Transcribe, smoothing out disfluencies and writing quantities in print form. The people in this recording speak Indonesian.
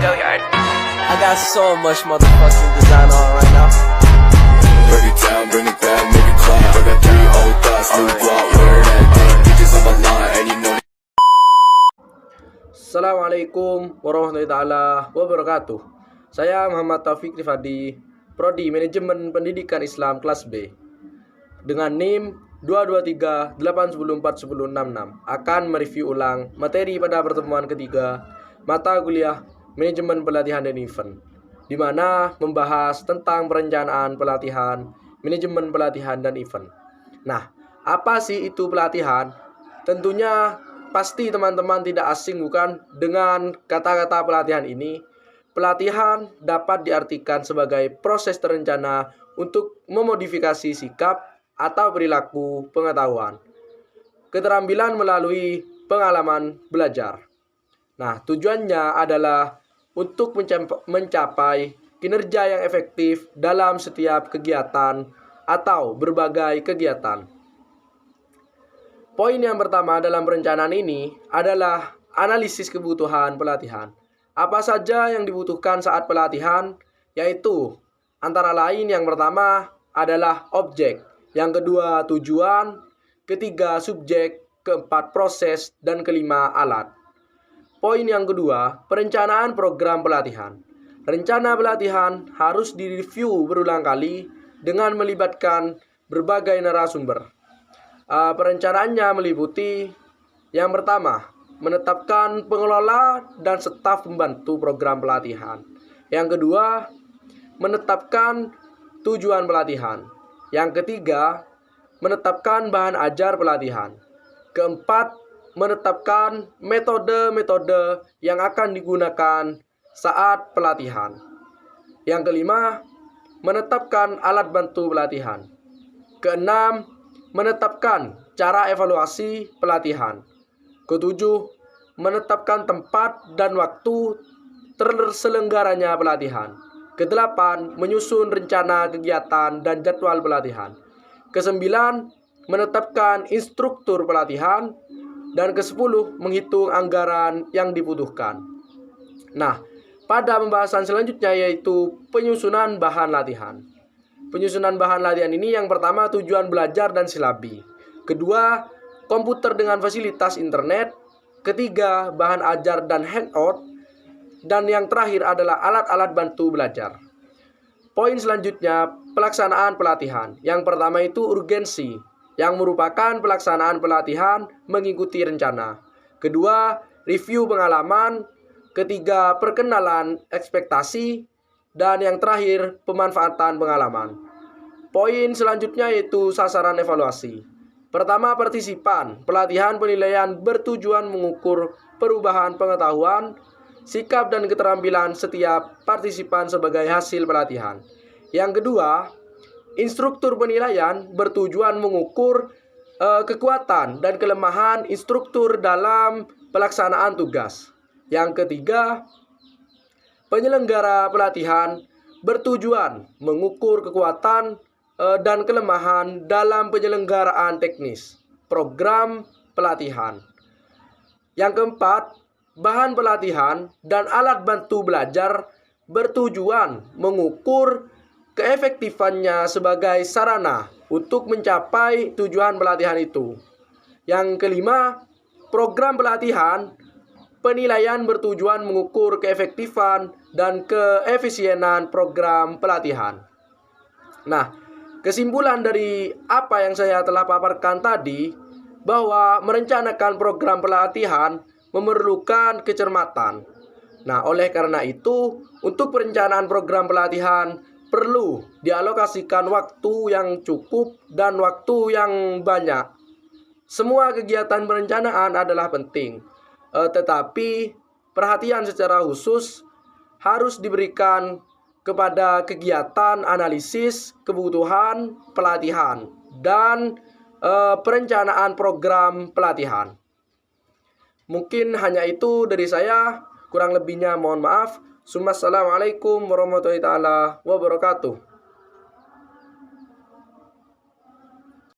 I got so much motherfucking design on right now. Break it down, bring it back, make it clap. I got 3 old thoughts, new block, wear that thing. Bitches on my line, and you know. Assalamualaikum warahmatullahi taala wabarakatuh. Saya Muhammad Taufik Rifadi, Prodi Manajemen Pendidikan Islam kelas B. Dengan NIM 22381041066 akan mereview ulang materi pada pertemuan ketiga mata kuliah Manajemen Pelatihan dan Event, di mana membahas tentang perencanaan pelatihan, manajemen pelatihan dan event. Nah, apa sih itu pelatihan? Tentunya pasti teman-teman tidak asing bukan dengan kata-kata pelatihan ini. Pelatihan dapat diartikan sebagai proses terencana untuk memodifikasi sikap atau perilaku pengetahuan, keterampilan melalui pengalaman belajar. Nah, tujuannya adalah untuk mencapai kinerja yang efektif dalam setiap kegiatan atau berbagai kegiatan. Poin yang pertama dalam perencanaan ini adalah analisis kebutuhan pelatihan. Apa saja yang dibutuhkan saat pelatihan? Yaitu antara lain yang pertama adalah objek, yang kedua tujuan, ketiga subjek, keempat proses, dan kelima alat. Poin yang kedua, perencanaan program pelatihan. Rencana pelatihan harus direview berulang kali dengan melibatkan berbagai narasumber. Perencanaannya meliputi yang pertama, menetapkan pengelola dan staf pembantu program pelatihan. Yang kedua, menetapkan tujuan pelatihan. Yang ketiga, menetapkan bahan ajar pelatihan. Keempat, menetapkan metode-metode yang akan digunakan saat pelatihan. Yang kelima, menetapkan alat bantu pelatihan. Keenam, menetapkan cara evaluasi pelatihan. Ketujuh, menetapkan tempat dan waktu terselenggaranya pelatihan. Kedelapan, menyusun rencana kegiatan dan jadwal pelatihan. Kesembilan, menetapkan instruktur pelatihan. Dan ke-10, menghitung anggaran yang dibutuhkan. Nah, pada pembahasan selanjutnya yaitu penyusunan bahan latihan. Penyusunan bahan latihan ini yang pertama tujuan belajar dan silabi. Kedua, komputer dengan fasilitas internet. Ketiga, bahan ajar dan handout. Dan yang terakhir adalah alat-alat bantu belajar. Poin selanjutnya, pelaksanaan pelatihan. Yang pertama itu urgensi, yang merupakan pelaksanaan pelatihan mengikuti rencana. Kedua, review pengalaman. Ketiga, perkenalan ekspektasi. Dan yang terakhir, pemanfaatan pengalaman. Poin selanjutnya yaitu sasaran evaluasi. Pertama, partisipan. Pelatihan penilaian bertujuan mengukur perubahan pengetahuan, sikap dan keterampilan setiap partisipan sebagai hasil pelatihan. Yang kedua, instruktur penilaian bertujuan mengukur kekuatan dan kelemahan instruktur dalam pelaksanaan tugas. Yang ketiga, penyelenggara pelatihan bertujuan mengukur kekuatan dan kelemahan dalam penyelenggaraan teknis program pelatihan. Yang keempat, bahan pelatihan dan alat bantu belajar bertujuan mengukur keefektifannya sebagai sarana untuk mencapai tujuan pelatihan itu. Yang kelima, program pelatihan penilaian bertujuan mengukur keefektifan dan keefisienan program pelatihan. Nah, kesimpulan dari apa yang saya telah paparkan tadi, bahwa merencanakan program pelatihan memerlukan kecermatan. Nah, oleh karena itu, untuk perencanaan program pelatihan perlu dialokasikan waktu yang cukup dan waktu yang banyak. Semua kegiatan perencanaan adalah penting, tetapi perhatian secara khusus harus diberikan kepada kegiatan analisis kebutuhan pelatihan dan perencanaan program pelatihan. Mungkin hanya itu dari saya, kurang lebihnya mohon maaf. Assalamualaikum warahmatullahi wabarakatuh.